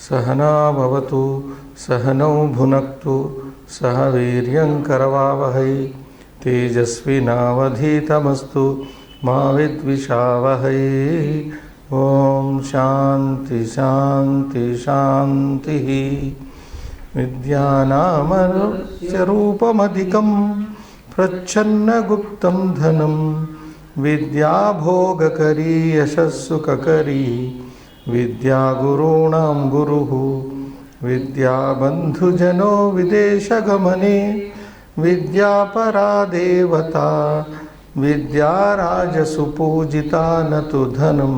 सहना भवतु सहनौ भुनक्तु सह वीर्यं करवावहै तेजस्विनावधीतमस्तु मा विद्विषावहै। ओम शांति शांति शांति। विद्यानामस्य रूपमधिकं प्रच्छन्नगुप्तं धनं विद्या भोगकरी यशस्सुखकरी विद्या गुरूणां गुरुः विद्या बन्धुजनो विदेशगमने विद्या परा देवता विद्या राजसुपूजिता न तु धनं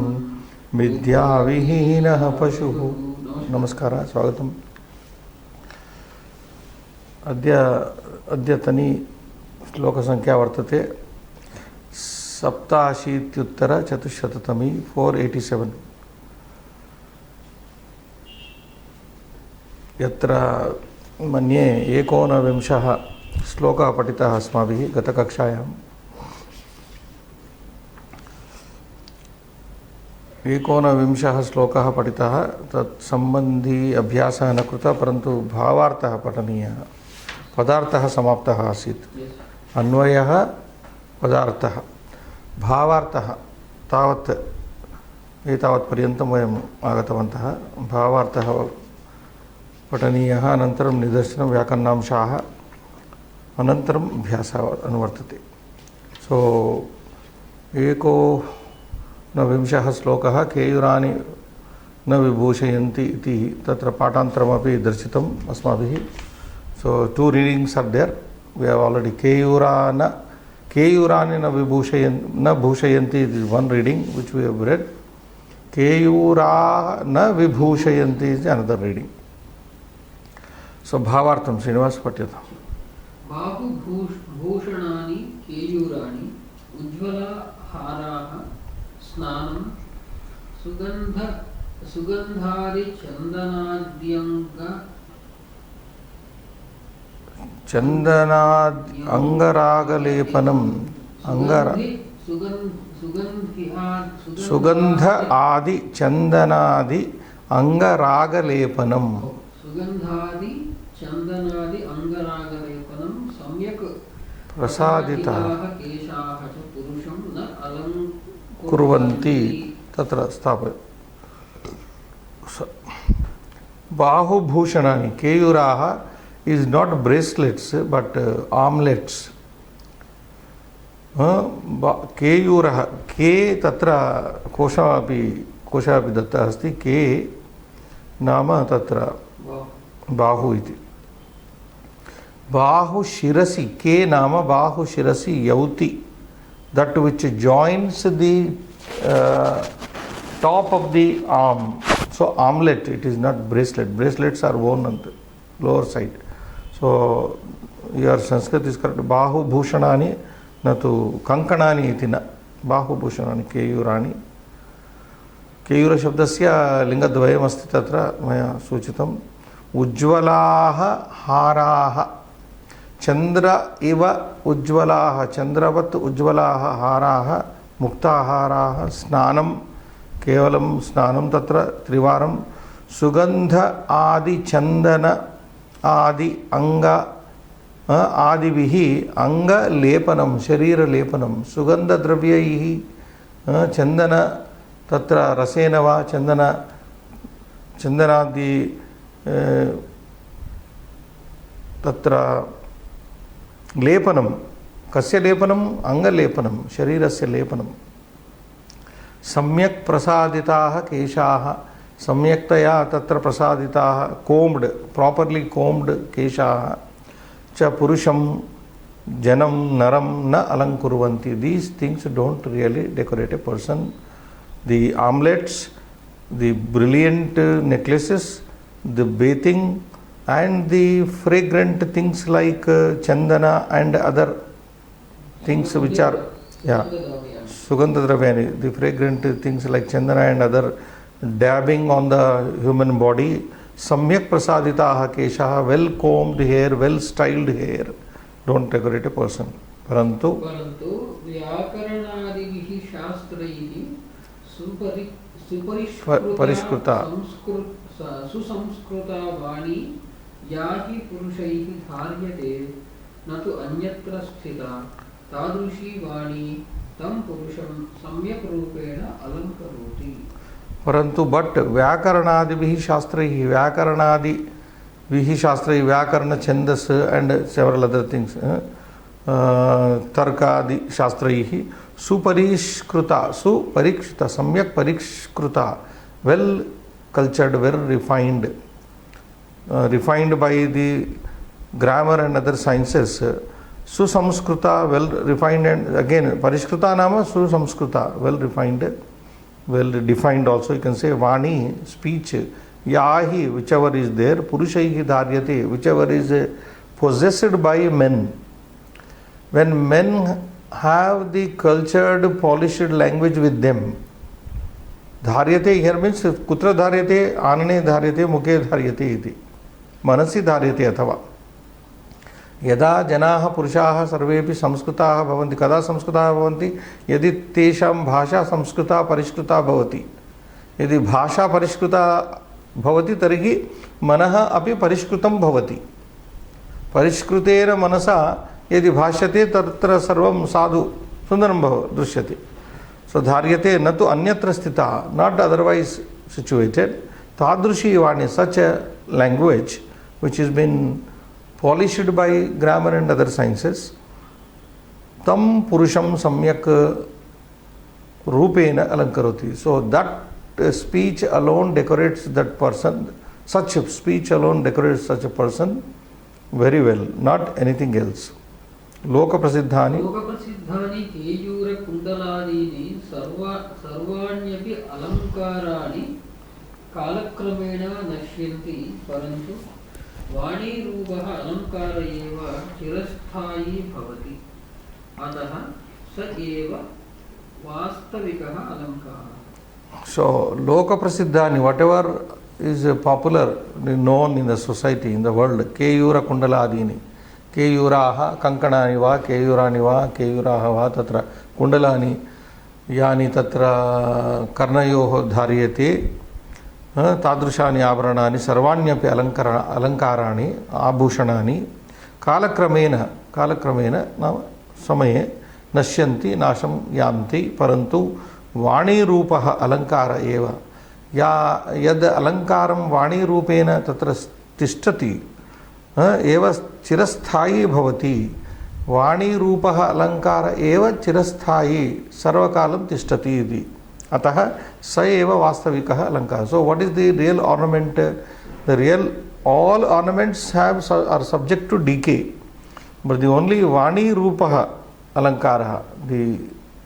विद्या विहीनः पशुः। नमस्कार, स्वागतम्। अद्यतनी श्लोकसंख्या वर्तते 87-चतुश्शततमी 487। यत्र मन्ये 19 श्लोकः पठितः अस्माभिः गतकक्षायाम्। 19 श्लोकः पठितः, तत्सम्बन्धी अभ्यासः न कृतः, परन्तु भावार्थः पठनीयः। पदार्थः समाप्तः आसीत्। अन्वयः पदार्थः भावार्थः तावत् एतावत्पर्यन्तं वयम् आगतवन्तः। भावार्थः पठनीयः, अनन्तरं निदर्शनं व्याकरणांशाः, अनन्तरम् अभ्यासः अनुवर्तते। सो 19 श्लोकः केयुरानि न विभूषयन्ति इति तत्र पाठान्तरमपि दर्शितम् अस्माभिः। So 2 readings are there. We have already Keyurani na bhushayanti is one reading which we have read. Keyura na vibhushayanti is another reading. So bhavartham Srinivas patyata. Bahu bhushanani keyurani ujjvala haraha snanam sugandhari chandanadyanga चंदनाद अंगरागलेपनम सुगंध आदि चंदनादि अंगरागलेपनम सम्यक् प्रसादितः केशाः च पुरुषं न कुर्वन्ति। तत्र स्थापय बाहुभूषणानि केयुराः is not bracelets but armlets. केयूरः के तत्र कोशः अपि दत्तः अस्ति। के नाम तत्र बाहु इति। बाहु शिरसि के नाम बाहु शिरसि यौति, that which joins the top of the arm. So armlet, it is not bracelet. Bracelets are worn on the lower side. So your Sanskrit is correct. Bahu bhushanani na tu kankanani iti na. Bahu bhushanani keyurani. Keyura shabdasya lingadvayam asti tatra maya suchitam. Ujjvalaha haraha. Chandra iva ujjvalaha. Chandravat ujjvalaha haraha. Muktaharaha. Snanam. Kevalam snanam tatra trivaram. Sugandha adi chandana आदि अंग आदिभिः अंग लेपनम शरीर लेपनम सुगंध द्रव्यैः चंदन तत्र रसेन वा चंदनादि तत्र लेपनम कस्य लेपनम अंगलेपनम शरीरस्य लेपनम सम्यक् प्रसादिताः केशाः सम्यक्तया तत्र प्रसादिताः कोम्ड प्रॉपर्ली कोम्ड केशाः च पुरुषं जनम नरम न अलंकुर्वन्ति. These things don't really decorate a person. The armlets, the brilliant necklaces, the bathing and the fragrant things like chandana and other things which are sugandha dravyani, the fragrant things like chandana and other dabbing on the human body. Samyak prasaditaha keshaha, well combed hair, well styled hair don't decorate a person. Parantu vyakaranaadihi shastraihi parishkruta सुसंस्कृता वाणी या हि पुरुषैः धार्यते न तु अन्यत्र स्थिता तादृशी वाणी तं पुरुषं सम्यक् रूपेण अलङ्करोति. परंतु बट व्याकरणादिभिः शास्त्रैः व्याकरण छंदस एंड सेवरल अदर थिंग्स तर्कादि शास्त्रैः सुपरीक्षिता सम्यक परिष्कृता well cultured, well refined by the grammar and other sciences. Susamskruta, well refined, and again Parishkruta nama Susamskruta, well refined, well defined also. You can say Vani, speech, Yahi, whichever is there, Purushaihi Dharyate, whichever is possessed by men. When men have the cultured, polished language with them, धार्यते here means कुत्र धार्यते आनने धार्यते मुखे धार्यते इति मनसि धार्यते अथवा यदा जनाः पुरुषाः सर्वेपि संस्कृताः भवन्ति. कदा संस्कृताः भवन्ति? यदि तेषां भाषा संस्कृता परिष्कृता भवति. यदि भाषा परिष्कृता भवति तर्हि मनः अपि परिष्कृतं भवति. परिष्कृतेन मनसा यदि भाष्यते तत्र सर्वं साधु सुन्दरं दृश्यते. So dharyate na tu anyatra sthita, not otherwise situated. Tadrushi vani, such a language which has been polished by grammar and other sciences. Tam purusham samyak rupena alankaroti. So that speech alone decorates that person. Such a speech alone decorates such a person very well, not anything else. लोक प्रसिद्धानि केयूर कुण्डलादीनि सर्वाण्यपि अलङ्काराणि कालक्रमेण नश्यन्ति परन्तु वाणीरूपः अलङ्कार एव चिरस्थायी भवति. अतः स एव वास्तविकः अलङ्कारः. So लोक प्रसिद्धानि, whatever is popular, known in the society, in the world, Keyur कुण्डलादीनि, केयूराः कंकणानि वा केयूरानि वा केयूराः वा तत्र कुण्डलानि यानि तत्र कर्णयोः धार्यते तादृशानि आभरणानि सर्वाण्यपि अलङ्काराणि आभूषणानि कालक्रमेण नाम समये नश्यन्ति नाशं यान्ति परन्तु वाणीरूपः अलङ्कार एव. या यद् अलङ्कारं वाणीरूपेण तत्र तिष्ठति एव चिरस्थायी भवति. वाणी रूपः अलंकार एव चिरस्थायी सर्वकालं तिष्ठति इति. अतः स एव वास्तविकः अलंकार. So what is the real ornament? The real all ornaments are subject to decay, but the only Vani Rupaha Alankaraha, the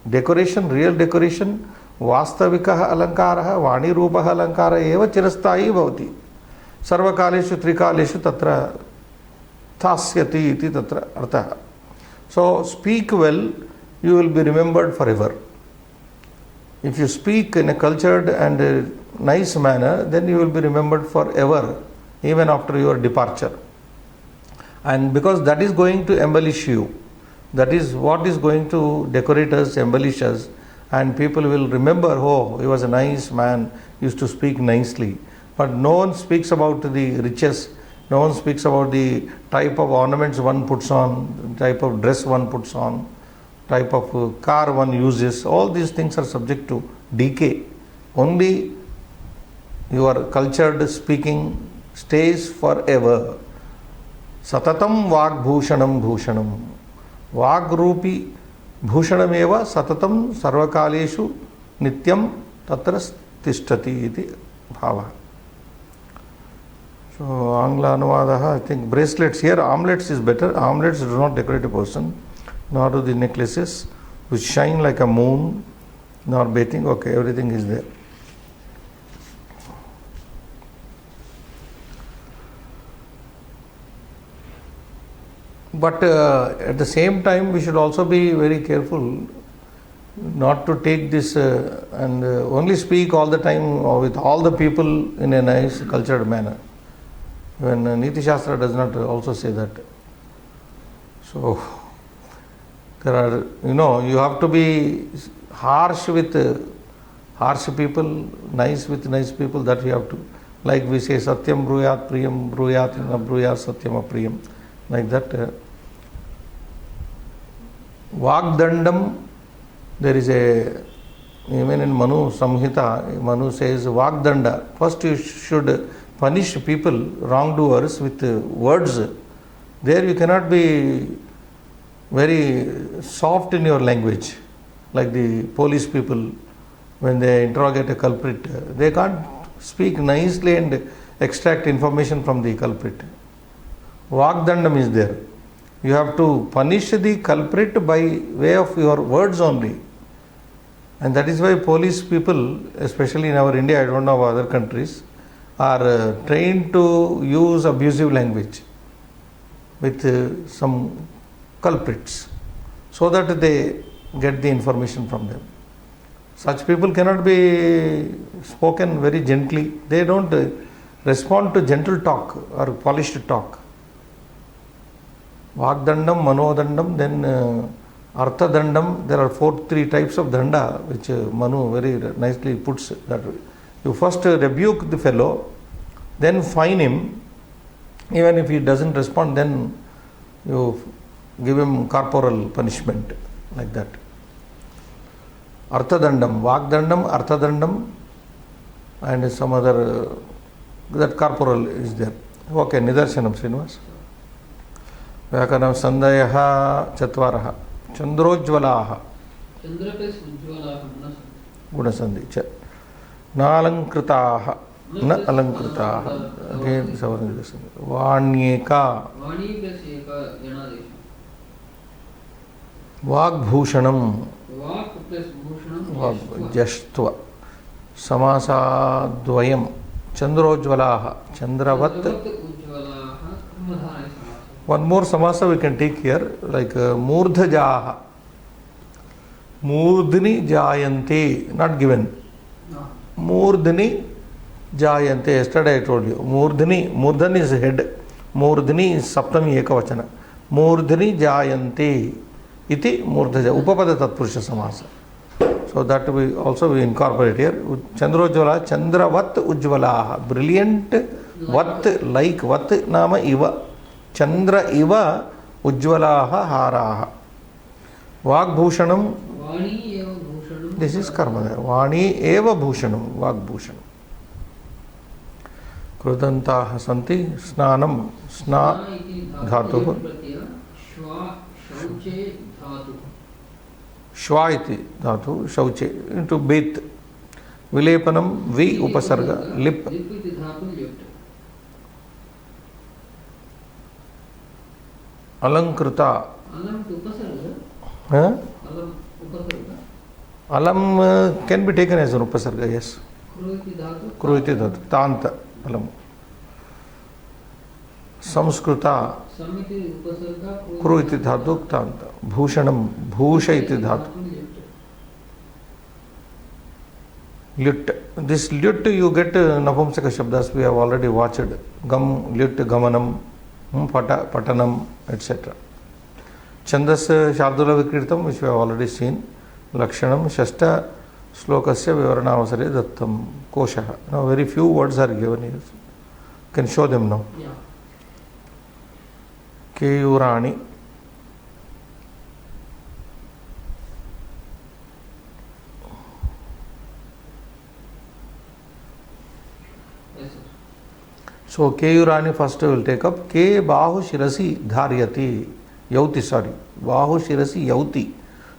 decoration, real decoration, Vastavikaha Alankaraha, Vani Rupaha Alankara eva chirastayi bhavati. Sarvakaleshu Trikaleshu tatra thasyati iti tatra artha. So speak well, you will be remembered forever. If you speak in a cultured and a nice manner, then you will be remembered forever, even after your departure. And because that is going to embellish you, that is what is going to decorate us, embellish us, and people will remember, oh, he was a nice man, used to speak nicely. But no one speaks about the riches, no one speaks about the type of ornaments one puts on, type of dress one puts on, type of car one uses. All these things are subject to decay. Only your cultured speaking stays forever. Satatam vag bhushanam bhushanam. Vag rupi bhushanam eva satatam sarvakaleshu nityam tatra tishtati iti bhava. So Angla Anuvadaha, I think bracelets here, armlets is better. Armlets do not decorate a person, nor do the necklaces which shine like a moon, nor bathing. Okay, everything is there. But at the same time, we should also be very careful not to take this and only speak all the time with all the people in a nice cultured manner. When Niti Shastra does not also say that. So there are, you have to be harsh with harsh people, nice with nice people, that you have to. Like we say Satyam Bruyat Priyam Bruyat na Bruyat Satyam Apriyam. Like that. Vagdandam, there is a, even in Manu Samhita, Manu says Vagdanda. First you should punish people, wrongdoers, with words. There you cannot be very soft in your language. Like the police people, when they interrogate a culprit, they can't speak nicely and extract information from the culprit. Vagdandam is there. You have to punish the culprit by way of your words only. And that is why police people, especially in our India, I don't know about other countries, are trained to use abusive language with some culprits so that they get the information from them. Such people cannot be spoken very gently. They don't respond to gentle talk or polished talk. Vagdandam, Manodandam, then Arthadandam. There are three types of danda which Manu very nicely puts that way. You first rebuke the fellow, then fine him. Even if he doesn't respond, then you give him corporal punishment, like that. Arthadandam, Vagdandam, Arthadandam, and some other, that corporal is there. Okay, Nidarshanam, Srinivas. Vyakaranam Sandayah Chatvarah Chandrojvalaha Chandra plus Ujjwalaha Gunasandhi Nalankritaha Na Alankritaha. Again, Vanyeka Vani plus Eka Janadesha. Vagbhushanam Vak plus Bhushanam. Jaštva Samasadvayam Chandrojvalaha Chandravat. Ujjwalaha Kurmadhara. One more samasa we can take here, like Murdhajaha. Murdhni Jayante, not given. Murdhni Jayante, yesterday I told you. Murdhan is head. Murdhni is Saptami Ekavachana. Murdhni Jayante iti Murdhaja. Upapada Tatpurusha samasa. So that we also we incorporate here. Chandrojvala, Chandravat Ujjwalaha. Brilliant, Vat, like, Vat nama Iva. Chandra iva ujjwalaha haraha. Vagbhushanam. Vani eva bhushanam. This is karma. Vani eva bhushanam. Vagbhushanam. Krudantaha santi snanam. Sna dhatuh. Shva shauche dhatu. Shva iti dhatu. Shauche. Into bait. Vilepanam. Vi upasarga. Lip. Lip iti dhatu lift. Alankrita. Alam to upasarga. Huh? Alam upasarga. Alam can be taken as an upasarga, yes. Kruiti dhatu. Kruiti dhatu. Tanta. Alam. Samskruta. Samiti upasarga. Kruiti dhatu. Tanta. Bhushanam. Bhusha iti dhatu. Lyut. This lyut you get Napumsaka Shabdas. We have already watched. Gam, lyut, gamanam. Pata, patanam, etc. Chandas Shardula Vikritam, which we have already seen. Lakshanam, Shasta Slokasya Vivaranavasare Dattam, Koshaha. Now, very few words are given here. You can show them now. Yeah. Keyurani. So, Keyurani first we will take up. Ke Bahu Shirasi Dharyati. Yauti, sorry. Bahu Shirasi Yauti.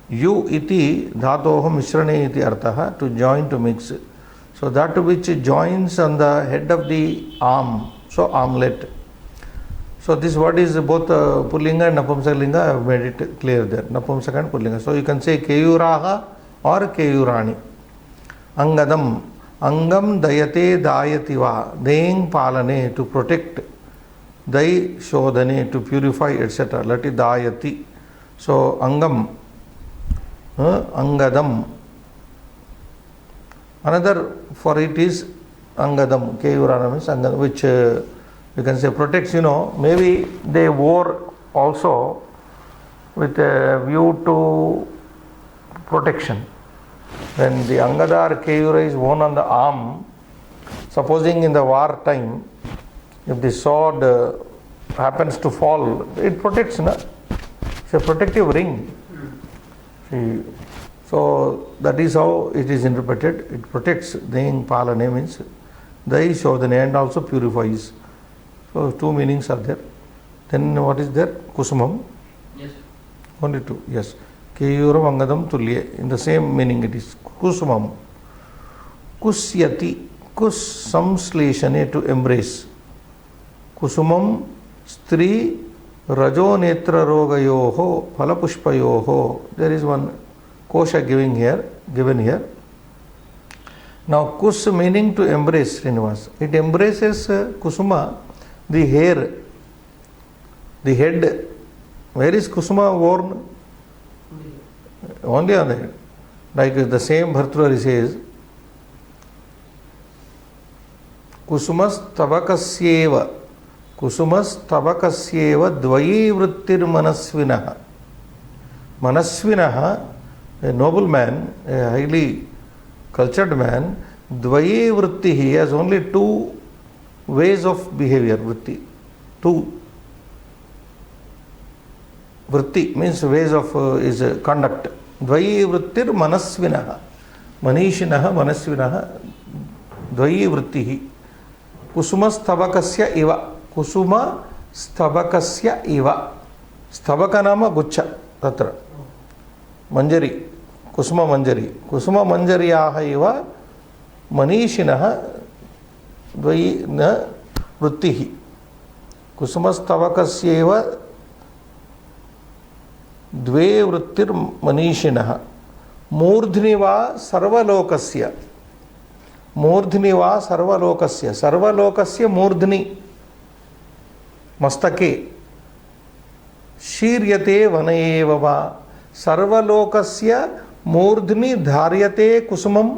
Yu iti dhatoho mishrane iti arthaha, to join, to mix. So, that which joins on the head of the arm. So, armlet. So, this word is both Pullinga and Napumsakalinga. I have made it clear there. Napumsaka and Pullinga. So, you can say Keyuraha or Keyurani. Angadam. Angam dayate dayativa, daying palane, to protect, day shodhane, to purify, etc. Lati dayati. So angam, angadam. Another for it is angadam, Keyurana means angadam, which you can say protects, maybe they wore also with a view to protection. When the Angadar Keyura is worn on the arm, Supposing in the war time, if the sword happens to fall, it protects, na? It's a protective ring. See, so that is how it is interpreted. It protects. Daying palane means Dai Shodhane and also purifies. So two meanings are there. Then what is there? Kusumam. Yes. Only two. Yes. Keyuram Angadam Tulye. In the same meaning it is. Kusumam. Kusyati. Kus samsleshane, to embrace. Kusumam stri rajo netra rogayoho phalapushpayoho. There is one kosha given here. Now kus meaning to embrace, Srinivas. It embraces kusuma, the hair, the head. Where is kusuma worn? Only on the head. Like the same Bhartrihari says, Kusumas tabakasyeva dvayi vrittir manasvinaha. Manasvinaha, a noble man, a highly cultured man, dvayi vritti, he has only two ways of behavior, vritti. Two. Vritti means ways of is conduct. Dvayi vrittir manasvinaha. Manishinaha manasvinaha dvayi vrittihi. Kusuma stabakasya iva. Kusuma stabakasya iva. Stabaka nama gucha tatra. Manjari. Kusuma manjari. Kusuma manjariyaha iva manishinaha dvayi na vrittihi. Kusuma stabakasya iva द्वे वृत्तिर मनीषिणः मूर्ध्नि वा सर्वलोकस्य सर्वलोकस्य मूर्ध्नि मस्तके शीर्यते one एव वा सर्वलोकस्य मूर्ध्नि धार्यते कुसुमम्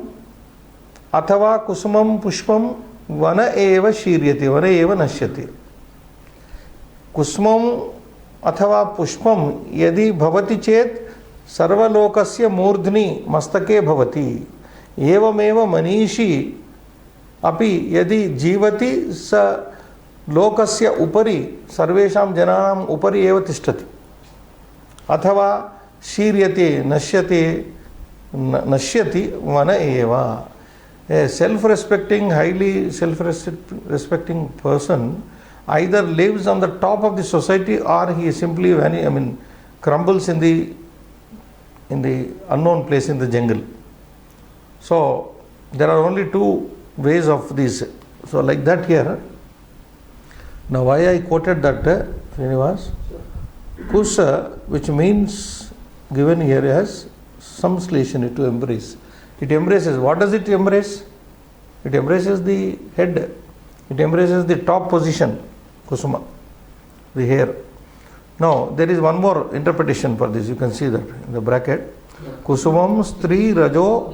अथवा कुसुमं पुष्पं one एव शीर्यते, one एव नश्यते. कुसुमं अथवा पुष्पम यदि भवति चेत सर्वलोकस्य मूर्ध्नि मस्तके भवति. एवमेव मनीषी अपि यदि जीवति स लोकस्य उपरि सर्वेषां जनानाम् उपरि एव तिष्ठति. अथवा शीर्यते नश्यति वन एव. A self-respecting, highly self-respecting person either lives on the top of the society or he simply crumbles in the unknown place in the jungle. So there are only two ways of this. So like that here. Now why I quoted that, Srinivas? Kusa, which means given here as samsleshana, to embrace. It embraces. What does it embrace? It embraces the head. It embraces the top position. Kusuma, the hair. Now there is one more interpretation for this. You can see that in the bracket. Kusumam stri rajo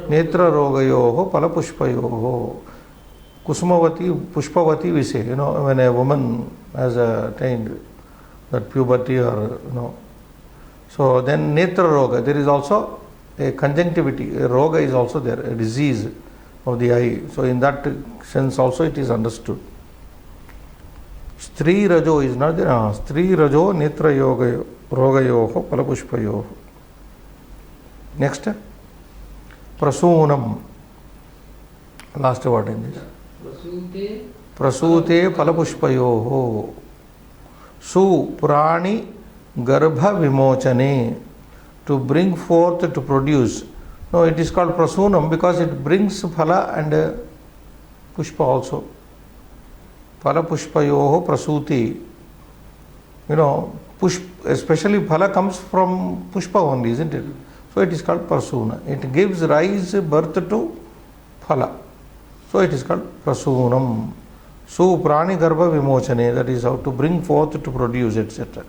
netra rogayoho palapushpayoho. Kusumavati, pushpavati we say. When a woman has attained that puberty or So then netra roga. There is also a conjunctivity. A roga is also there. A disease of the eye. So in that sense also it is understood. Stri rajo is not there. Stri rajo netra rogayoho palapushpayoho. Next. Prasunam. Last word in this. Prasute palapushpayoho. Su prani garbha vimochane. To bring forth, to produce. No, it is called prasunam because it brings phala and pushpa also. Phala pushpayoho prasuti. Especially phala comes from pushpa only, isn't it? So it is called prasuna. It gives birth to phala. So it is called prasunam. Su prani garbha vimochane, that is how to bring forth, to produce, etc.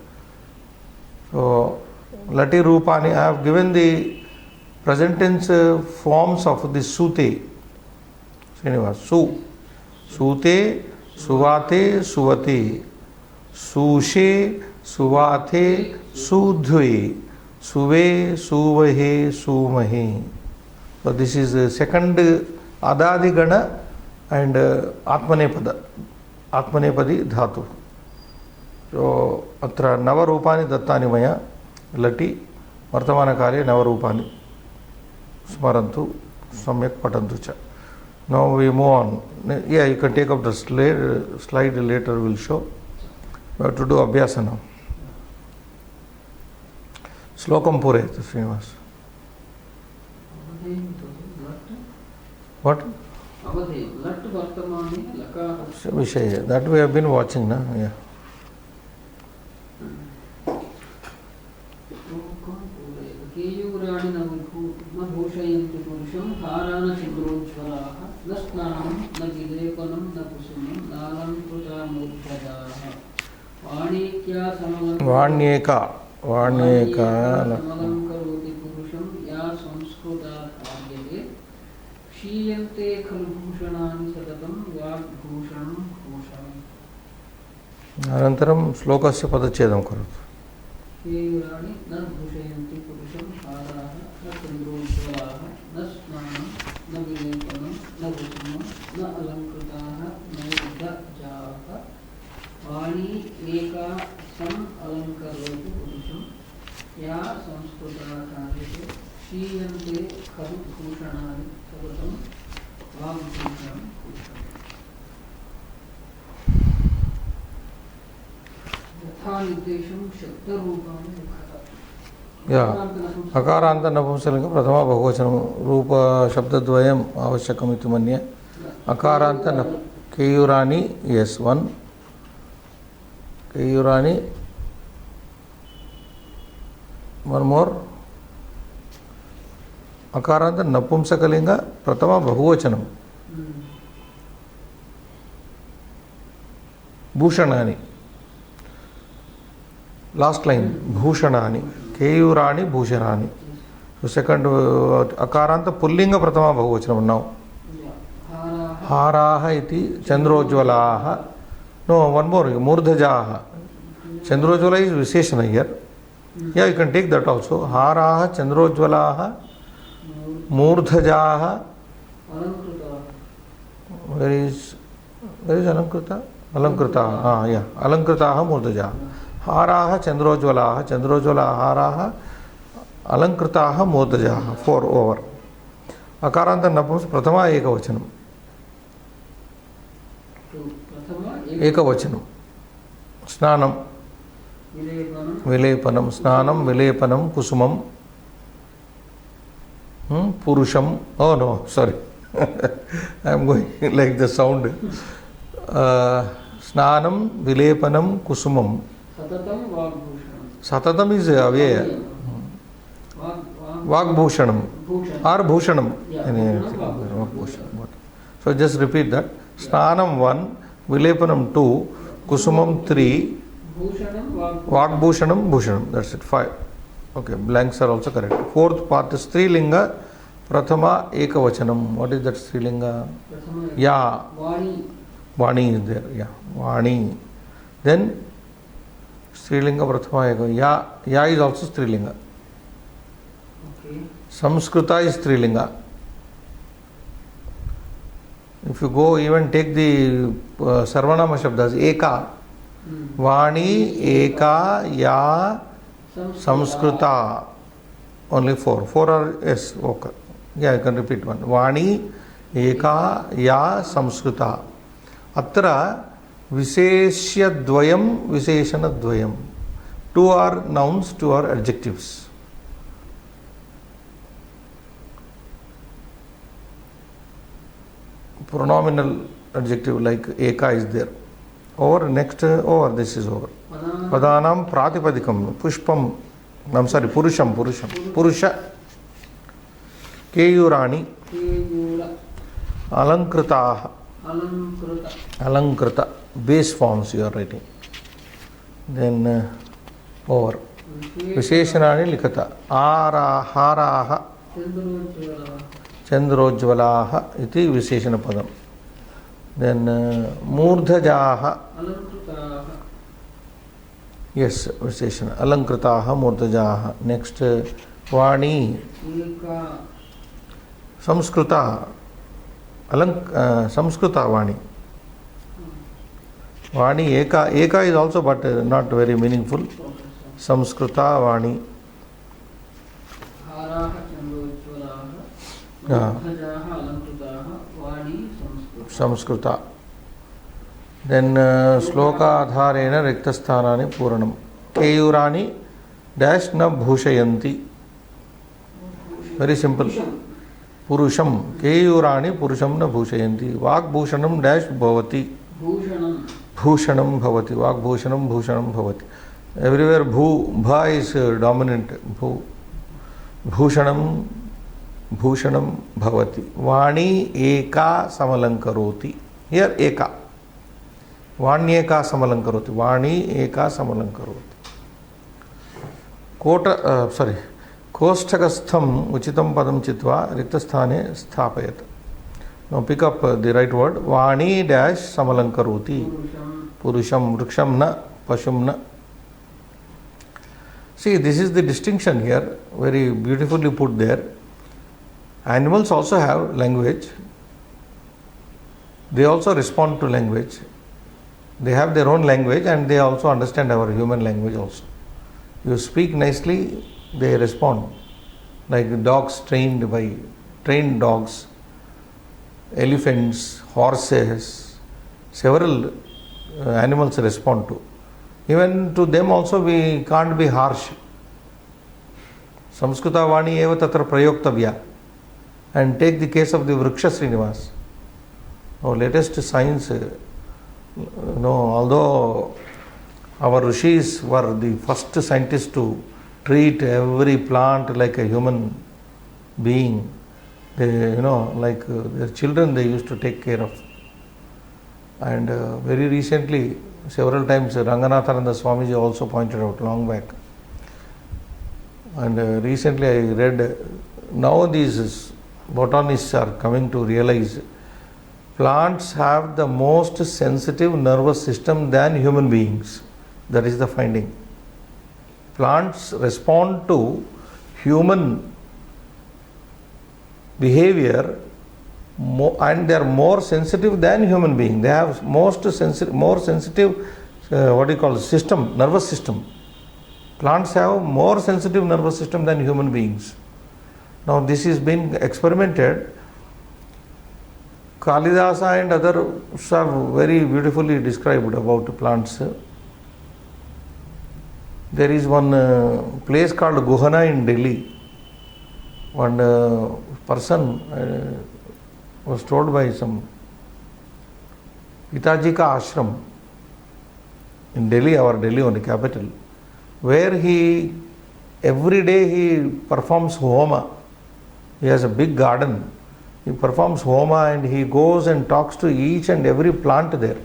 So Lati Rupani, I have given the present tense forms of the Sute. Srinivas. Su. Sute, Suvate, Suvate. Sushe, Suvate, Sudhve. Suve, Suvahe, Sumahe. So this is the second Adadi Gana and आत्मनेपदी धातु. So अत्र नवरूपाणि दत्तानि मया. लटि वर्तमानकाले नवरूपाणि स्मरन्तु, सम्यक् पठन्तु च. Now we move on. Yeah, you can take up the slide later, will show. We have to do abhyasa now. Slokam purayatu, Srinivas. What? Vishaya. That we have been watching, na? Yeah. केयूराणि न भूषयन्ति पुरुषं हारान चन्द्रोज्ज्वलाः न स्नानं न विलेपनं न कुसुमं नालङ्कृता मूर्धजाः वाणीक्या वाण्येका समलङ्करोति पुरुषं या संस्कृता कार्यते क्षीयन्ते खलु भूषणानि सततं वाग्भूषणं भूषणम्. अनन्तरं श्लोकस्य पदच्छेदं करोतु. केयूराणि न भूषयन्ति पुरुषं हाराः न चन्द्रोज्ज्वलाः न स्नानं न विलेपनं न कुसुमं न अलङ्कृताः मूर्धजाः वाणी एका सम् अलङ्करोति पुरुषं या संस्कृता कार्यते क्षीयन्ते खलु भूषणानि सततं वाग्भूषणं भूषणम्. अकारान्त नपुंसकलिंग प्रथम बहुवचनं रूप शब्दद्वयम् आवश्यकम् इति मन्ये. अकारान्त केयूराणि, yes, one. केयूराणि, one more. अकारान्त नपुंसकलिंग प्रथम बहुवचनं भूषणानि. Last line, bhushanani, keyurani bhushanani. So second, akaranta pullinga pratama bahuvachanam now. Haraha iti chandrojvalaha. No, one more, murdhajaha. Chandrojvala is visheshana here. Yeah, you can take that also. Haraha chandrojvalaha murdhajaha. Where is alankrita? Alankrita, yeah. Alankritaha murdhajaha. हाराः चंद्रोज्वलाः, चंद्रोज्वलाः हाराः, अलंकृताः मूर्धजाः. 4 over. अकारान्त नपुंसक प्रथमा एकवचनम्. एकवचनं. स्नानं विलेपनं, स्नानं विलेपनं कुसुमं पुरुषं. Oh no, sorry. I am going like the sound. स्नानं विलेपनं कुसुमं. Satatam is away. Vagbhushanam or Bhushanam. So just repeat that. Snanam 1, Vilepanam 2, Kusumam 3, Vagbhushanam, Bhushanam. That's it. 5. Okay, blanks are also correct. Fourth part is Strilinga, Prathama Ekavachanam. What is that Strilinga? Ya. Vani is there. Yeah. Vani. Then Strilinga Prathama Eka. Ya is also Strilinga. Okay. Samskrita is Strilinga. If you go even take the Sarvanama Shabdas, Eka, Vani, Eka, Ya, Samskrita. Only 4. 4 are yes, okay. Yeah, I can repeat one. Vani, Eka, Ya, Samskrita. Atra Visheshyadvayam, Visheshanadvayam. 2 are nouns, 2 are adjectives. Pronominal adjective like Eka is there. Over next, over, this is over. Padanam Pratipadikam, Pushpam, I'm sorry, Purusham. Purusha. Keyurani. Alankritaha. Alankrita. Base forms you are writing. Then over. Visheshanani likata. Haraha. Chandrojvalaha iti Visheshana padam. Then Murdhajaha. Yes, Visheshana. Alankritaha Murdhajaha. Next Vani. Samskrita. Samskrita Vani. Vani Eka is also, but not very meaningful. Samskrita Vani. हाराः चन्द्रोज्ज्वलाः ध्वजाः अलङ्कृताः Vani संस्कृता. Samskrita. Then Sloka Adharena Riktasthanani Puranam. Keyurani dash na bhushayanti. Very simple. Purusham. Keyurani Purusham na bhushayanti. Vak bhushanam dash bhavati. Bhushanam bhavati. Vak bhushanam bhushanam bhavati. Everywhere bha is dominant. Bhushanam bhavati. Vani eka samalankaroti. Here eka. Vani eka samalankaroti. Vani eka samalankaroti. Koshtakastham uchitam padam chitva riktasthane sthapayat. Now pick up the right word. Vani dash samalankaroti. Purusham vriksham na pashum na. See, this is the distinction here, very beautifully put there. Animals also have language. They also respond to language. They have their own language and they also understand our human language also. You speak nicely, they respond. Like dogs trained dogs, elephants, horses, several animals respond to. Even to them also we can't be harsh. Samskrita Vani eva tatra prayoktavya. And take the case of the Vriksha Srinivas. Our latest science, although our rishis were the first scientists to treat every plant like a human being, they, like their children they used to take care of. And very recently, several times Ranganathananda Swamiji also pointed out long back. And recently I read, now these botanists are coming to realize plants have the most sensitive nervous system than human beings. That is the finding. Plants respond to human behavior and they are more sensitive than human beings. They have more sensitive system, nervous system. Plants have more sensitive nervous system than human beings. Now this is being experimented. Kalidasa and others have very beautifully described about plants. There is one place called Guhana in Delhi. One person was told by some Pitaji ka ashram in Delhi, our Delhi only capital, where every day he performs homa. He has a big garden. He performs homa and he goes and talks to each and every plant there.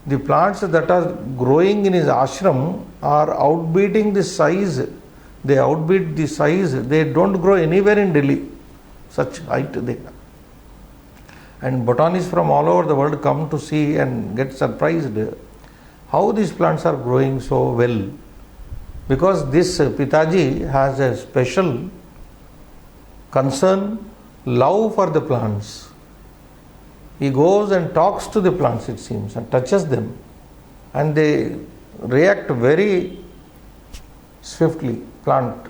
The plants that are growing in his ashram are outbeating the size. They outbeat the size. They don't grow anywhere in Delhi. Such height they have. And botanists from all over the world come to see and get surprised how these plants are growing so well. Because this Pitaji has a special concern, love for the plants. He goes and talks to the plants, it seems, and touches them. And they react very swiftly, plant.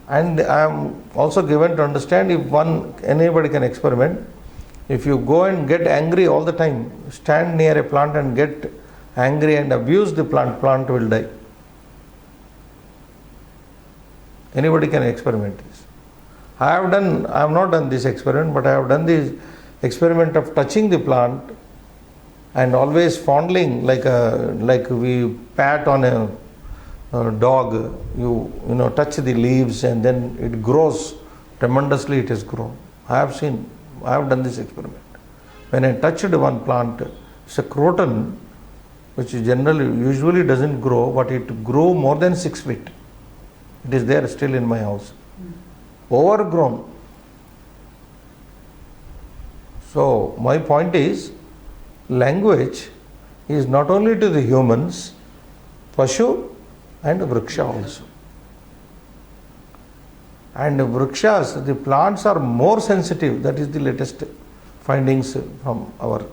And I am also given to understand if anybody can experiment, if you go and get angry all the time, stand near a plant and get angry and abuse the plant will die. Anybody can experiment this. I have not done this experiment, but I have done this experiment of touching the plant and always fondling like we pat on a dog. You touch the leaves and then it grows tremendously. It has grown. I have done this experiment. When I touched one plant, it's a croton, which usually doesn't grow, but it grew more than 6 feet. It is there still in my house. Overgrown. So my point is, language is not only to the humans, Pashu and Vriksha also. And vrikshas, the plants are more sensitive. That is the latest findings from our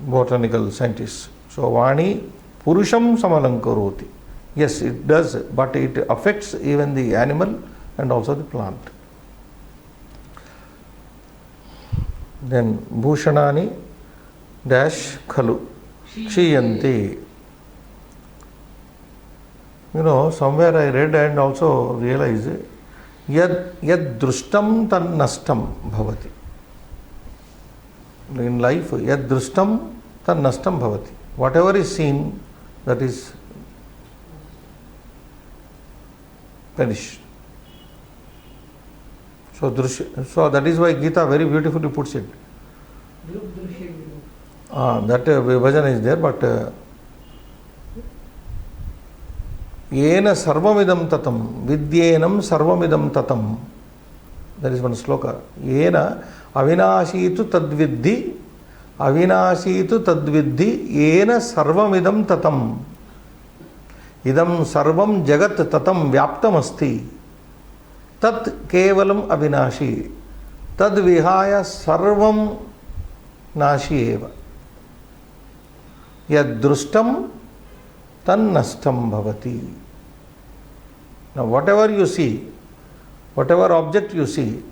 botanical scientists. So Vani Purusham Samalankaroti. Yes, it does, but it affects even the animal and also the plant. Then Bhushanani dash Khalu Kshiyanti. You know, somewhere I read and also realized yad drustam tan nastam bhavati. In life, yad drustam tan nastam bhavati. Whatever is seen, that is perished. So that is why Gita very beautifully puts it. That vibhajana is there, but Yena sarvamidam tatam, vidyenam sarvamidam tatam. There is one sloka. Yena avinashitu tadviddhi, avinashitu tadviddhi, yena sarvamidam tatam. Idam sarvam jagat tatam vyaptam asti. Tat kevalam avinashi. Tad vihaya sarvam nashi eva. Yad drustam tan nastam bhavati. Now whatever you see, whatever object you see,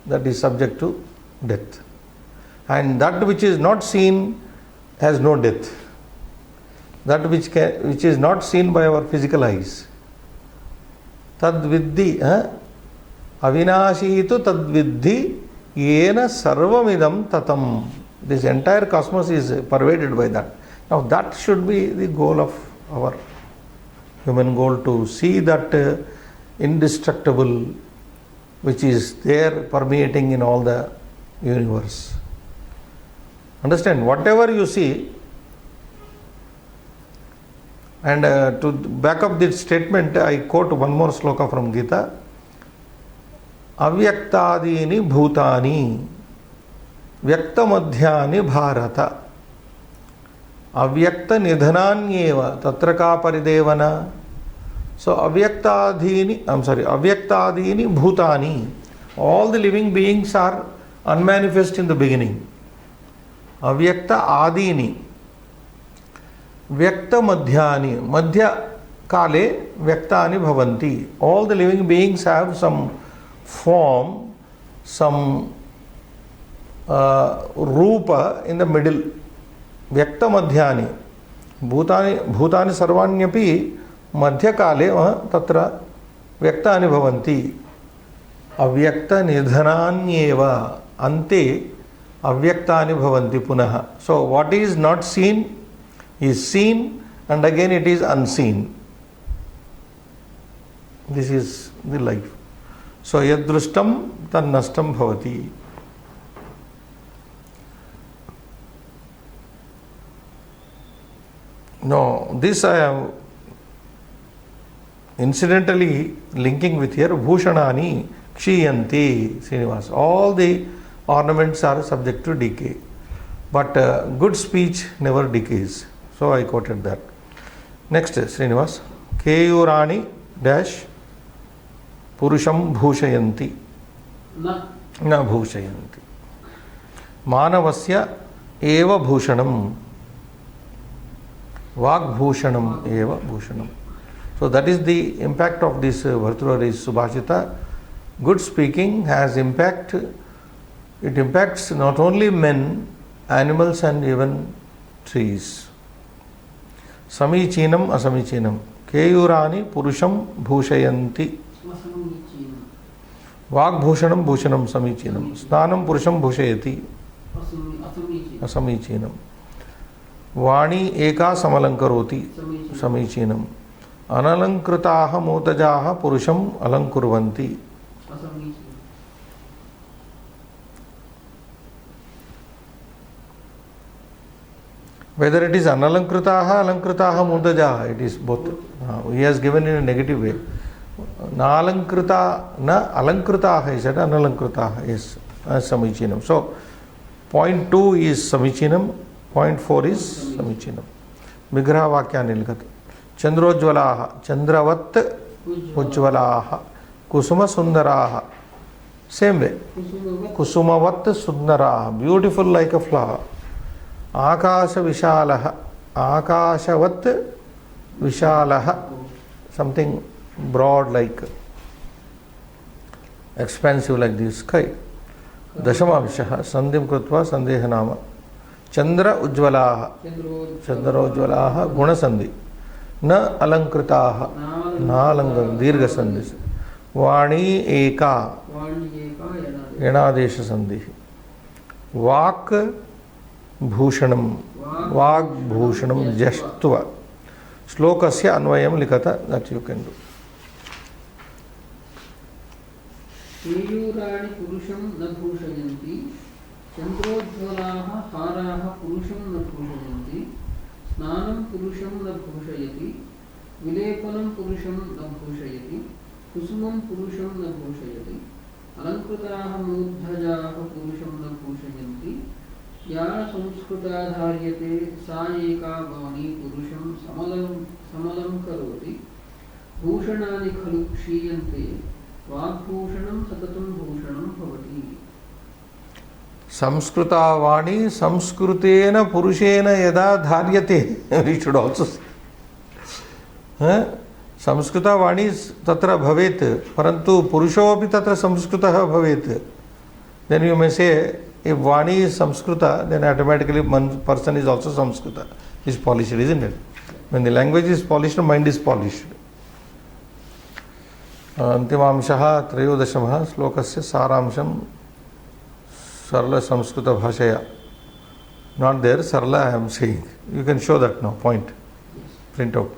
that is subject to death. And that which is not seen has no death. That which is not seen by our physical eyes. Tad viddhi, avinashitu tad viddhi, yena sarvamidam tatam. This entire cosmos is pervaded by that. Now that should be the goal of our human goal, to see that indestructible which is there permeating in all the universe. Understand, whatever you see, and to back up this statement, I quote one more sloka from Gita. Avyaktadini bhutani vyaktamadhyani bharata avyakta nidhananyeva tatra ka paridevana. So avyaktadini bhutani, all the living beings are unmanifest in the beginning. Avyakta adini vyakta madhyani, madhya kale vyaktani bhavanti. All the living beings have some form, some rupa in the middle. Vyakta madhyani bhutani sarvanyapi madhyakale tatra vyaktani bhavanti. Avyakta nidhananyeva ante avyaktani bhavanti punaha. So what is not seen is seen, and again it is unseen. This is the life. So yadrustam tan nastam bhavati. No, this I am incidentally linking with here. Bhushanani kshiyanti, Srinivas. All the ornaments are subject to decay, but good speech never decays. So I quoted that. Next, Srinivas. Keyurani dash purusham bhushayanti. Na bhushayanti. Manavasya eva bhushanam. Vagbhushanam eva bhushanam. So that is the impact of this Bhartrihari Subhashita. Good speaking has impact. It impacts not only men, animals and even trees. Samichinam asamichinam. Keyurani purusham bhushayanti. Vagbhushanam bhushanam samichinam. Snanam purusham bhushayati. Asamichinam. Vani eka samalankaroti. Samichinam. Analankritaha motajaha purusham alankurvanti. Whether it is analankritaha, alankritaha, mudajaha, it is both. He has given in a negative way. Na alankrita, na alankritaha, he said analankritaha, yes, samichinam. So, point 2 is samichinam, point 4 is samichinam. Vigraha vakyani likhat. Chandrojvalaha, chandravat ujvalaha. kusuma sundaraha. Same way. कुसुमवत् Kusumavat sundaraha. Beautiful like a flower. Akasha vishalaha. Akashavat vishalaha. Something broad like expansive like the sky. Dashama vishaha. Sandhim krutva sandeha nama. Chandra ujjwalaha. Chandra ujjwalaha. Guna sandhi. Na alankritaha. Na alankritaha. Dirgha sandhi. Vani eka. यणादेश संधि. वाक् भूषणम. वाग् भूषणम जष्ट्व. श्लोकस्य अन्वयं लिखत. that you can do. केयूराणि पुरुषं न भूषयन्ति. चन्द्रोज्ज्वलाः हाराः पुरुषं न भूषयन्ति. स्नानं पुरुषं न भूषयति. विलेपनं पुरुषं न भूषयति. कुसुमं पुरुषं न भूषयति. अलंकृताः मूर्धजाः पुरुषं न भूषयन्ति. या संस्कृता धार्यते सा एका वाणी पुरुषं समलंकरोति. भूषणानि खलु क्षीयन्ते. वाग्भूषणं सततं भूषणं भवति. संस्कृता वाणी संस्कृतेन पुरुषेण यदा धार्यते. We should also say. संस्कृता वाणी तत्र भवेत् परंतु पुरुषोपि तत्र संस्कृतः भवेत्. Then you may say if Vani is संस्कृता then automatically one person is also संस्कृता. Is polished, isn't it? When the language is polished, mind is polished. अंतिमांशः त्रयोदशमः श्लोकस्य सारांशं सरल संस्कृत भाषया. Not there, sarla I am saying. You can show that now, point. Print out.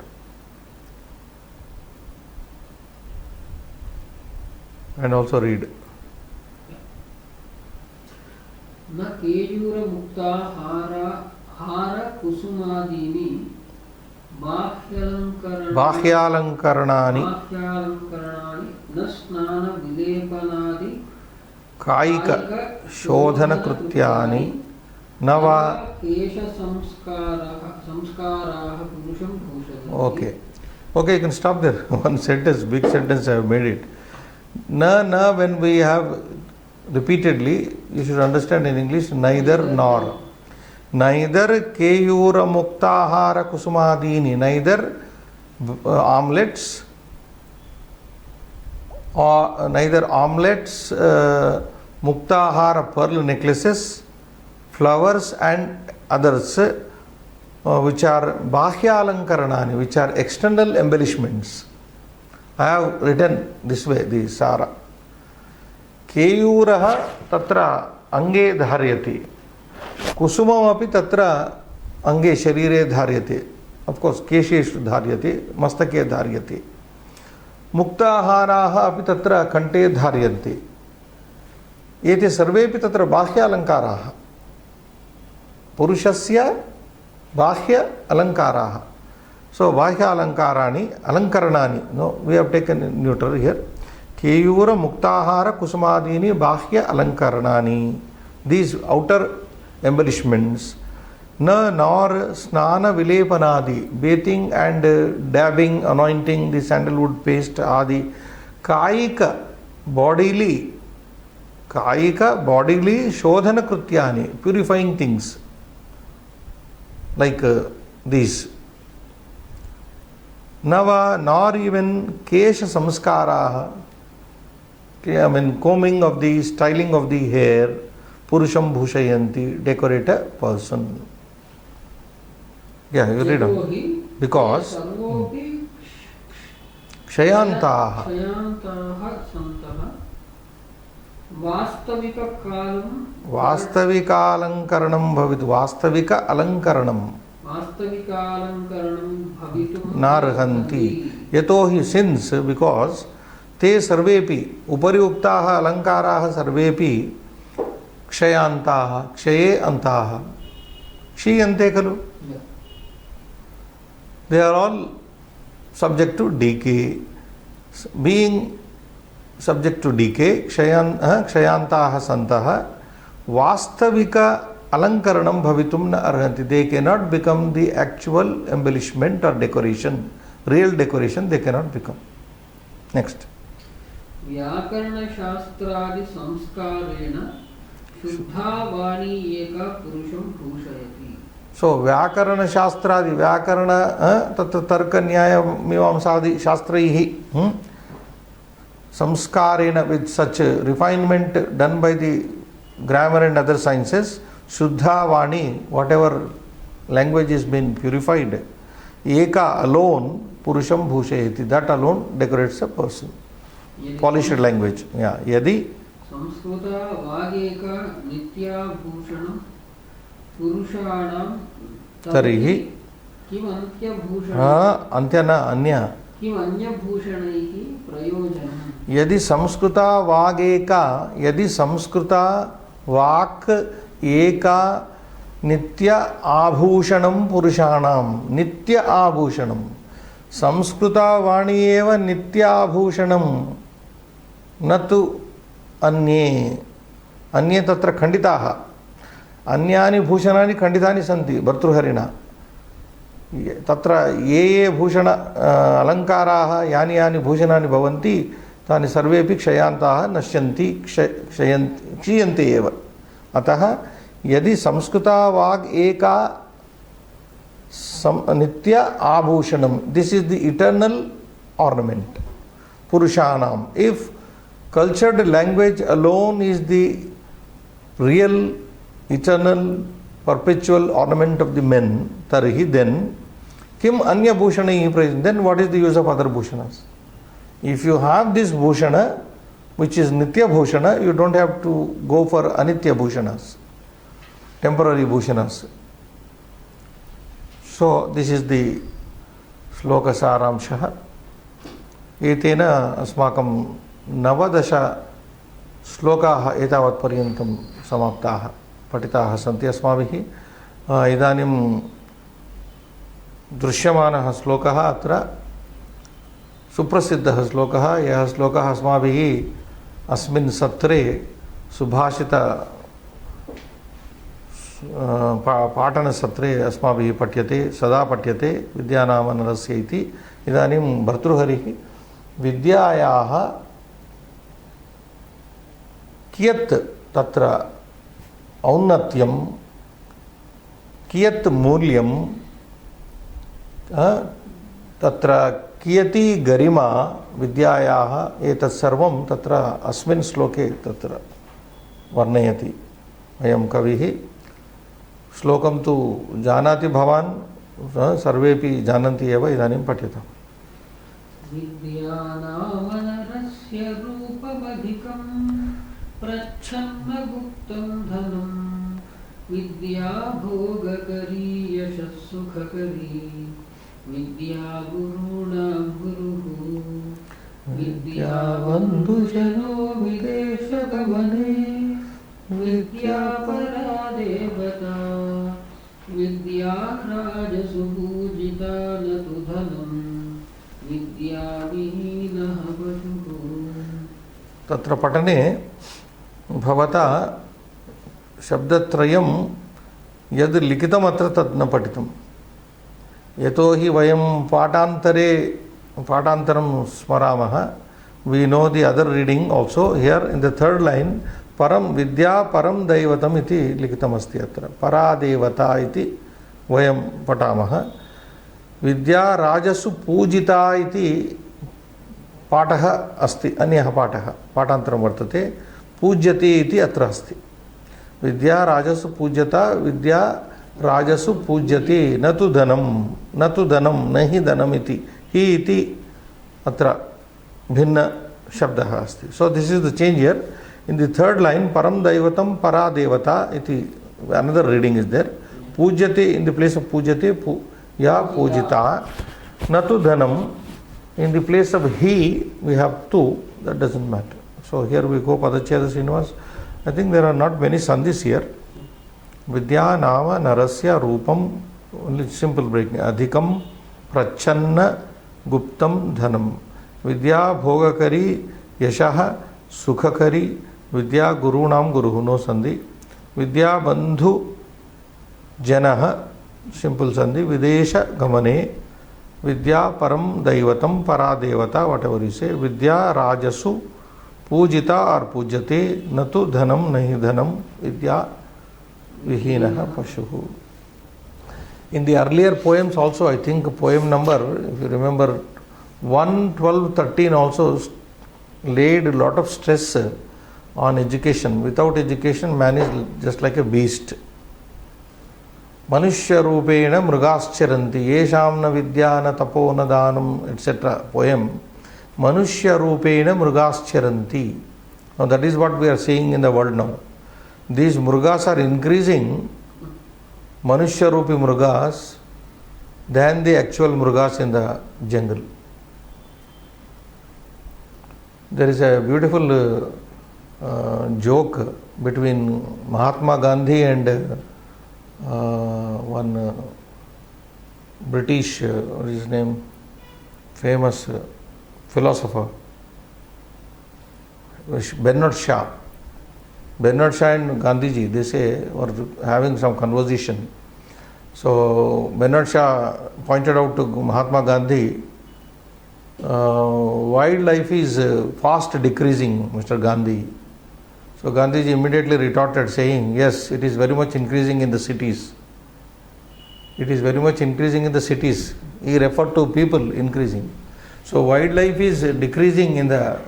And also read. न केयूर मुक्ता हार कुसुमादीनि बाह्यालंकरणानि न स्नान विलेपनादि कायिक शोधन कृत्यानि न वा केश संस्काराः पुरुषं भूषयन्ति. Okay, you can stop there. One sentence, big sentence I have made it. Na, when we have repeatedly, you should understand in English, neither nor. Neither keyura muktahara kusumadini, neither omelets, muktahara pearl necklaces, flowers and others, which are bahya alankaranani, which are external embellishments. I have written this way, the Sara. Keyuraha tatra ange dharyati. Kusumam api tatra ange sharire dharyate. Of course, kesheshu dharyate, mastake dharyate. Muktaharaha api tatra kante dharyante. Ete sarvepi tatra bahya alankaraha. Purushasya bahya alankaraha. So, bahya alankarani, alankaranani. No, we have taken neuter here. Keyura muktahara kusumadini bahya alankaranani. These outer embellishments. Na nor snana vilepanadi, bathing and dabbing, anointing the sandalwood paste adi. Kayika, bodily shodhana krutyani, purifying things. Like these. Nava, nor even kesha samskaraha, I mean combing of the, styling of the hair, purusham bhushayanti, decorate a person. Yeah, you read on. Because kshayantaha santaha vastavika alankaranam bhavitu. Vastavika alankaranam narhanti. Yatohi, since, because te sarvepi upari uktaha alankaraha sarvepi kshayantaha kshaye antaha kshiyante kalu. They are all subject to decay. Being subject to decay, kshayantaha santaha vastavika alankaranam bhavitum na arhanti. They cannot become the actual embellishment or decoration. Real decoration they cannot become. Next. व्याकरणशास्त्रादि संस्कारेण शुद्धा वाणी एका पुरुषं भूषयति. सो व्याकरणशास्त्रादि व्याकरण तत्र तर्कन्यायमीमांसादि शास्त्रैः संस्कारेण with such refinement done by the grammar and other sciences, Shuddha Vani, whatever language has been purified, Eka alone Purusham Bhushayati, that alone decorates a person. Polished language. Yeah. Yadi Samskrita Vageka Nitya Bhushanam Purushanam Tarihi Kim Antya Bhushanam Antyana Anya Kim Anya Bhushanaihi Prayojanam. यदि संस्कृता वाग एका यदि संस्कृता वाक् एका नित्य आभूषणं पुरुषाणां नित्य आभूषणं संस्कृता वाणी एव नित्य आभूषणं न तु अन्ये अन्ये तत्र खण्डिताः अन्यानि भूषणानि खण्डितानि सन्ति भर्तृहरिणा तत्र ये भूषण अलङ्काराः यानि यानि भूषणानि भवन्ति तानि सर्वेपि क्षयान्ताः नश्यन्ति क्षीयन्ते एव. अतः यदि संस्कृता वाग् एका नित्य आभूषणं this is the eternal ornament पुरुषाणाम्. If cultured language alone is the real eternal perpetual ornament of the men, tarhi then kim anya bhushanaihi prayojanam, then what is the use of other bhushanas? If you have this bhushana which is nitya bhushana, you don't have to go for anitya bhushanas, temporary bhushanas. So this is the shloka saramshah. etena asmakam navadasha श्लोकाः एतावत् पर्यन्तं समाप्ताः पठिताः सन्ति अस्माभिः. इदानीं दृश्यमानः श्लोकः अत्र सुप्रसिद्धः श्लोकः. यः श्लोकः अस्माभिः अस्मिन् सत्रे सुभाषित पाठनसत्रे अस्माभिः पठ्यते सदा पठ्यते विद्यानाम नरस्य इति. इदानीं भर्तृहरिः विद्यायाः कियत् तत्र औन्नत्यं कियत् मूल्यं तत्र कियती गरिमा विद्यायाः एतत् सर्वं तत्र अस्मिन् श्लोके तत्र वर्णयति. अयं कविः श्लोकं तु जानाति भवान् सर्वेपि जानन्ति एव. इदानीं पठ्यताम्. विद्यानामनरस्य रूपमधिकं प्रच्छन्नगुप्तं धनं विद्या भोगकरी यशः सुखकरी विद्या गुरूणां गुरुः विद्या बन्धुजनो विदेशगमने विद्या परा देवता विद्या राजसु पूजिता न तु धनं विद्या विहीनः पशुः. तत्र पठने भवता शब्दत्रयं यद् लिखितमत्र तद् न पठितं. यतोहि वयं पाठान्तरं स्मरामः. We know the other reading also. Here in the third line परम विद्या परम दैवतम इति लिखितमस्ति. अत्र परा देवता इति वयं पठामः. विद्या राजसु पूजिता इति पाठः अस्ति. अन्यः पाठान्तरं वर्तते. पूज्यते इति अत्र अस्ति. विद्या राजसु पूज्यता विद्या राजसु पूज्यते न तु धनं न हि धनम् इति हि इति अत्र भिन्न शब्दः अस्ति. So this is the change here in the third line. परम दैवतं परा देवता इति अनदर रीडिंग इज देयर. पूज्यते इन द प्लेस ऑफ पूज्यते या पूजिता न तु धनं. In the place of he, we have two. That doesn't matter. So here we go Padacheda Srinivas. I think there are not many sandhis here. Vidya nama narasya rupam. Only simple breaking. Adhikam prachanna guptam dhanam. Vidya bhogakari yashaha sukhakari. Vidya gurunam guruhu. No sandhi. Vidya bandhu janaha. Simple sandhi. Videsha gamane. विद्या परम दैवतम परा देवता what ever you से. विद्या राजसु पूजिता और पूज्यते न तो धनम नहीं धनम विद्या विहीनः पशुः. In the earlier poems also, I think poem number, if you remember, 1, 12, 13 also laid a lot of stress on education. Without education, man is just like a beast. Manushya rupena mrugascharanti yesham na vidya na tapo na danam, etc. Poem. Manushya rupena mrugascharanti. Now that is what we are seeing in the world now. These mrugas are increasing, Manushya Rupi Mrugas, than the actual Mrugas in the jungle. There is a beautiful joke between Mahatma Gandhi and one British, what is his name, famous philosopher, Bernard Shaw. Bernard Shaw and Gandhiji, they say, were having some conversation. So Bernard Shaw pointed out to Mahatma Gandhi, wildlife is fast decreasing, Mr. Gandhi. So Gandhiji immediately retorted saying, yes, it is very much increasing in the cities. It is very much increasing in the cities. He referred to people increasing. So wildlife is decreasing in the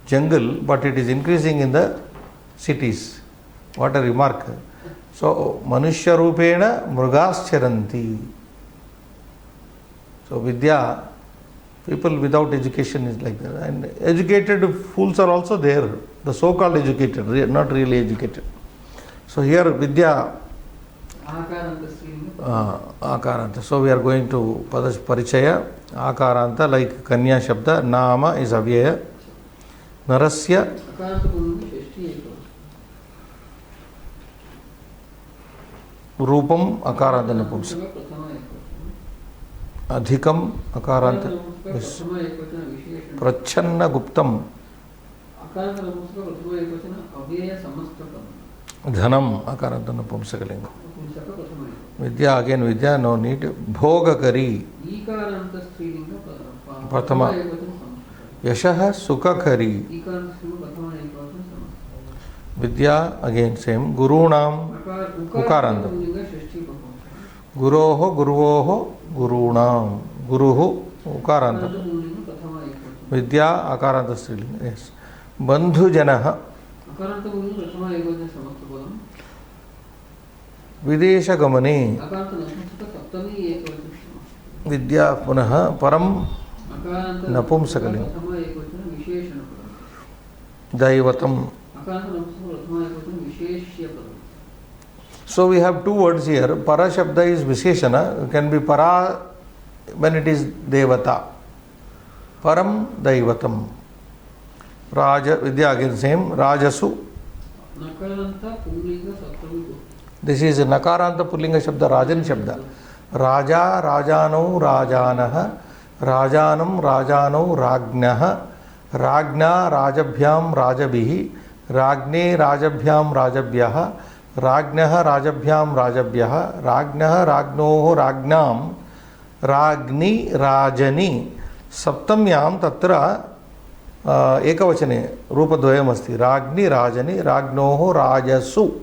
jungle, but it is increasing in the cities. What a remark. So Manushya Rupena Mrugascharanti. So Vidya, people without education is like that. And educated fools are also there. The so-called educated, not really educated. So here Vidya, Akaranta. So we are going to Parichaya. Akaranta, like Kanya Shabda, Nama is Avyaya. Narasya. Rupam Akaranta Napumsa. Adhikam Akaranta. Prachanna Guptam. Dhanam Akaranta Napumsakalinga. Vidya, again Vidya, no need. Bhogakari. Prathama. Yashaha Sukakari. Vidya, again same. Gurunam Ukaranta. Guroho Guruvoho Gurunam. Guruhu Ukaranta. Vidya Akaranta Strilinga. Yes. Bandhu Janaha. Videsha Gamane. Vidya Punaha Param Napumsakalinga. Daivatam. So we have two words here. Para Shabda is Visheshana. It can be Para when it is Devata. Param Daivatam. Raja, Vidya again same. Rajasu. This is Nakaranta Pullinga Shabda, Rajan Shabda. Raja, Rajano, Rajanaha. Rajanam, Rajano, Ragnaha. Ragna, Rajabhyam, Rajabihi. Ragne, Rajabhyam, Rajabhyaha. Ragnaha, Rajabhyam, Rajabhyaha. Ragnaha, Ragnoho, Ragnam. Ragni, Rajani. Saptamyam Tatra Ekavachane Rupadvayam Asti. Ragni, Rajani. Ragnoho, Rajasu.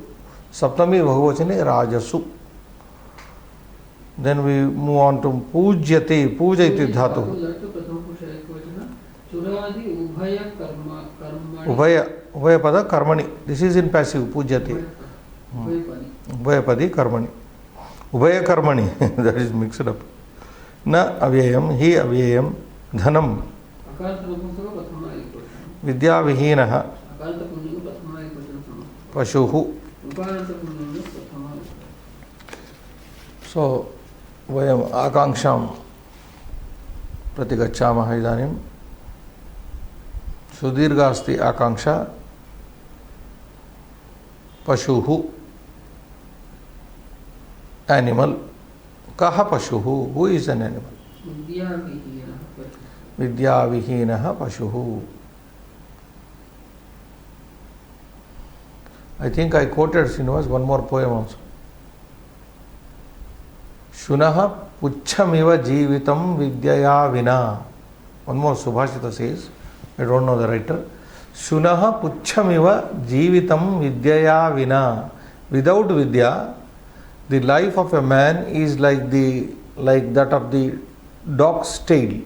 Saptami Bhagavachane Rajasu. Then we move on to Pujyate. Puja iti dhatu. Ubhaya pada karmani. This is in passive. Pujyate. Ubhaya padi karmani. Ubhaya karmani. That is mixed up. Na avyayam. Hi avyayam. Dhanam. Vidya vihinaha. Pashuhu. So, vayam akankszam prati gacchamaha idanim. Sudirgha asti akanksha. Pashuhu. Animal. Kaha pashuhu? Who is an animal? Vidya vihinaha pashuhu. I think I quoted Srinivas one more poem also. Shunaha puchchamiva jeevitam vidyaya vina. One more Subhashita says, I don't know the writer. Shunaha puchchamiva jivitam vidyaya vina. Without vidya, the life of a man is like that of the dog's tail.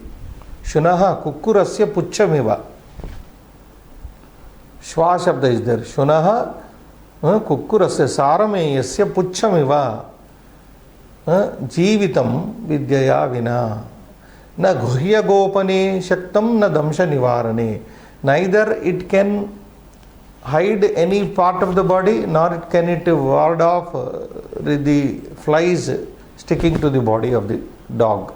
Shunaha kukkurasya puchchamiva. Shva shabda is there. Shunaha kukkurasya sarameyasya puchchamiva jivitam vidyaya vina. Na guhya gopane shaktam na damsha nivarane. Neither it can hide any part of the body, nor can it ward off the flies sticking to the body of the dog.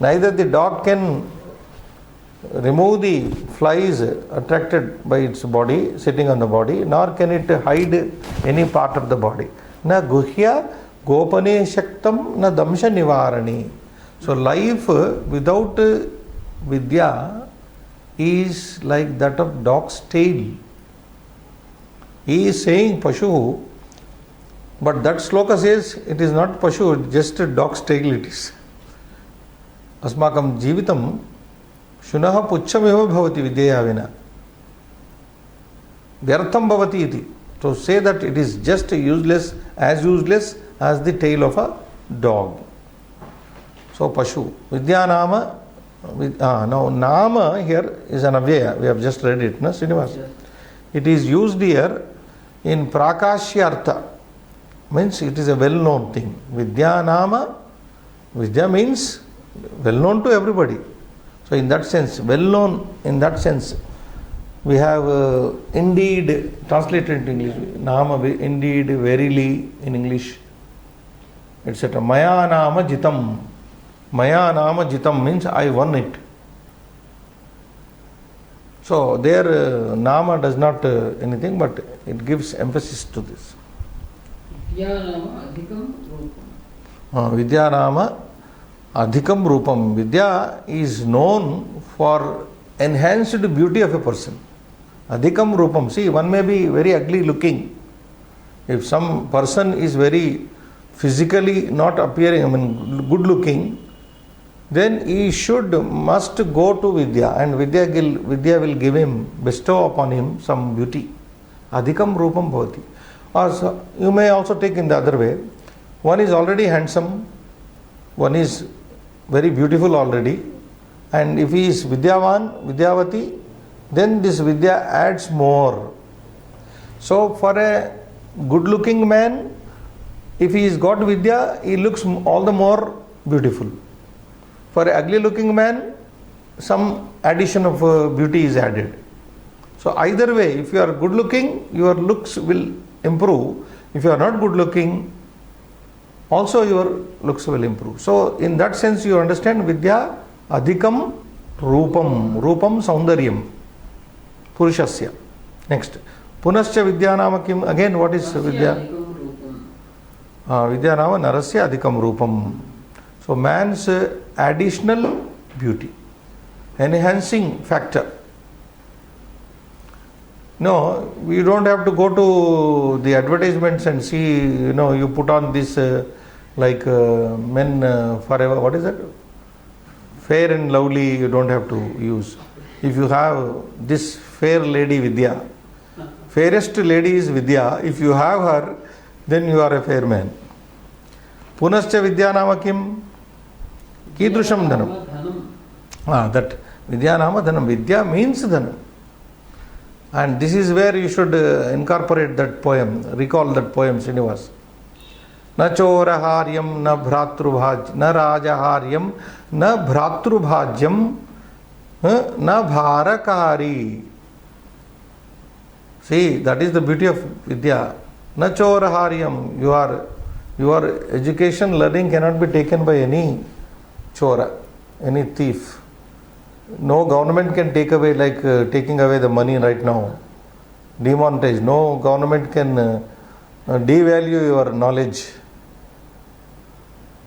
Neither the dog can remove the flies attracted by its body, sitting on the body, nor can it hide any part of the body. Na guhya gopane shaktam na damsha nivarani. So life without vidya is like that of dog's tail. He is saying Pashu, but that sloka says it is not Pashu, just a dog's tail it is. Asmakam jivitam shunaha puchchamiva bhavati vidyaya vina. Vyartham bhavati iti. To say that it is just useless as the tail of a dog. So Pashu. Vidyanama. Now Nama here is an avyaya. We have just read it, na Srinivas? Yes. It is used here in Prakashyartha. Means it is a well-known thing. Vidyanama. Vidya means well-known to everybody. So in that sense, well-known in that sense, we have indeed translated into English. Nama, indeed, verily in English, etc. Maya nama jitam. Maya nama jitam means I won it. So there nama does not anything, but it gives emphasis to this. Vidyanama adhikam rupam. Vidyanama adhikam rupam. Vidya is known for enhanced beauty of a person. Adhikam rupam. See, one may be very ugly looking. If some person is very physically not appearing, good looking, then he must go to Vidya, and Vidya will give him, bestow upon him some beauty. Adhikam rupam bhavati. Or so, you may also take in the other way. One is already handsome, one is very beautiful already, and if he is Vidyavan, Vidyavati, then this Vidya adds more. So for a good looking man, if he is got Vidya, he looks all the more beautiful. For an ugly looking man, some addition of beauty is added. So either way, if you are good looking, your looks will improve. If you are not good looking, also your looks will improve. So in that sense, you understand Vidya adhikam rupam. Rupam saundaryam. Purushasya. Next. Punascha Vidyanama kim. Again, what is Vidya? Vidyanama narasya adhikam rupam. So man's additional beauty, enhancing factor. No, we don't have to go to the advertisements and see, you put on this men forever, what is that? Fair and lovely, you don't have to use. If you have this fair lady Vidya, fairest lady is Vidya, if you have her, then you are a fair man. Punascha Vidyanama kim? Kidrusham dhanam. That Vidyanama dhanam. Vidya means dhanam. And this is where you should incorporate that poem, recall that poem, Srinivas. Na choraharyam na bhratrubhajyam na rajaharyam na bhratrubhajyam na bharakari. See, that is the beauty of Vidya. Na choraharyam. Your education, learning cannot be taken by any chora, any thief. No government can take away, like taking away the money right now. Demonetize. No government can devalue your knowledge.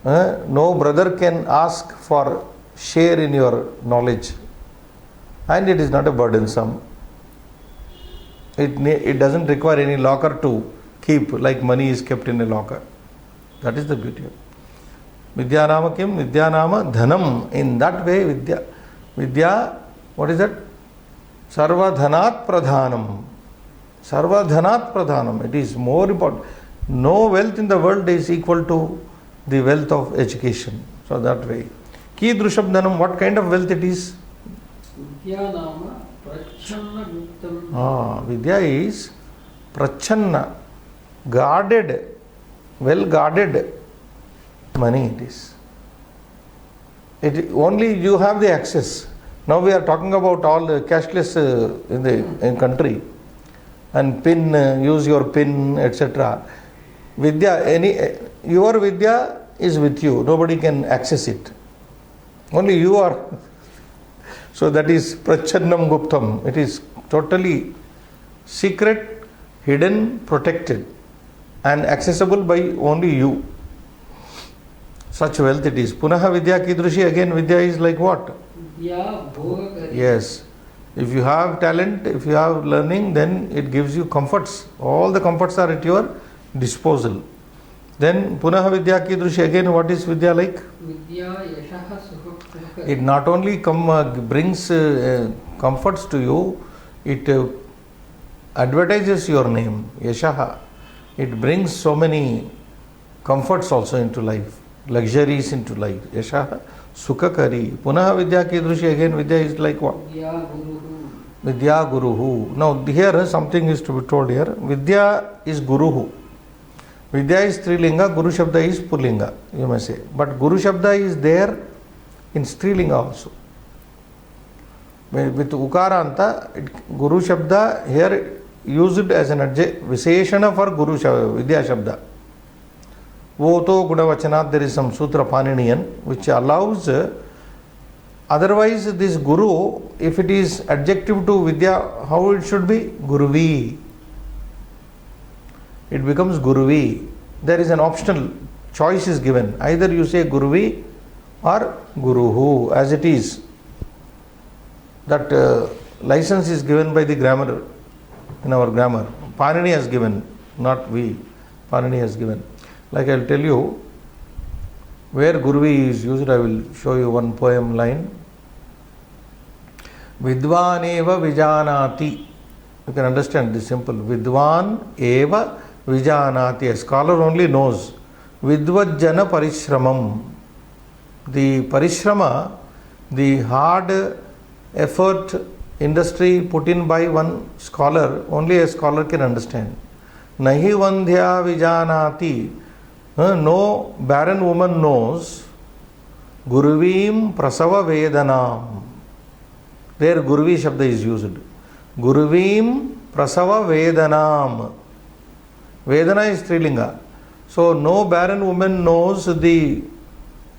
No brother can ask for share in your knowledge. And it is not a burdensome. It doesn't require any locker to keep, like money is kept in a locker. That is the beauty of Vidyanama kim? Vidyanama dhanam. In that way, Vidya, what is that? Sarvadhanat pradhanam. Sarvadhanat pradhanam. It is more important. No wealth in the world is equal to the wealth of education. So that way. Kidrusham dhanam, what kind of wealth it is? Vidya nama prachanna guptam. Vidya is prachanna, guarded, well guarded money it is. Only you have the access. Now we are talking about all the cashless in country, and PIN, use your PIN, etc. Vidya, your Vidya is with you. Nobody can access it. Only you are. So that is Prachannam Guptam. It is totally secret, hidden, protected, and accessible by only you. Such wealth it is. Punaha Vidya Kidrushi, again Vidya is like what? Vidya Bhogakari. Yes. If you have talent, if you have learning, then it gives you comforts. All the comforts are at your disposal. Then Punaha Vidya Kidrushi, again what is Vidya like? Vidya Yashaha Sukhakari. It not only brings comforts to you, it advertises your name, Yashaha. It brings so many comforts also into life, luxuries into life. Yashaha Sukhakari. Punaha Vidya Kidrushi, again Vidya is like what? Vidya Guruhu. Vidya Guruhu. Now here something is to be told here. Vidya is Guruhu. Vidya is Strilinga, Guru Shabda is Pullinga, you may say. But Guru Shabda is there in Strilinga also. With Ukaranta, Guru Shabda here used as an adjective, Visheshana for Guru Shabda, Vidya Shabda. Voto Gudavachanat, there is some Sutra Paninian which allows, otherwise this Guru, if it is adjective to Vidya, how it should be? Guruvi. It becomes Guruvi. There is an optional choice is given. Either you say Guruvi or Guruhu, as it is. That license is given by the grammar, in our grammar. Panini has given, not we. Panini has given. Like I will tell you, where Guruvi is used, I will show you one poem line. Vidvan eva vijanati. You can understand this simple. Vidvan eva vijanati. A scholar only knows. Vidvajjana parishramam. The parishrama, the hard effort, industry put in by one scholar, only a scholar can understand. Nahi vandhya vijanati. No barren woman knows. Guruvim prasava vedanam. There Guruvi Shabda is used. Guruvim prasava vedanam. Vedana is Strilinga. So no barren woman knows the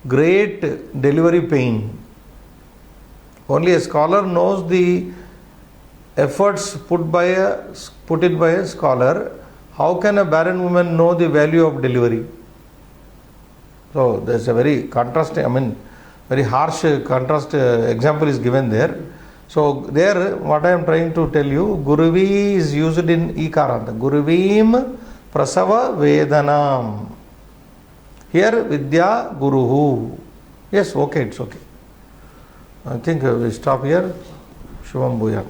great delivery pain. Only a scholar knows the efforts put in by a scholar. How can a barren woman know the value of delivery? So there's a very very harsh contrast example is given there. So there, what I am trying to tell you, Guruvi is used in Ikaranta. Guruvim prasava vedanam. Here Vidya Guruhu. Yes, okay, it's okay. I think we stop here. Shubham Bhuyat.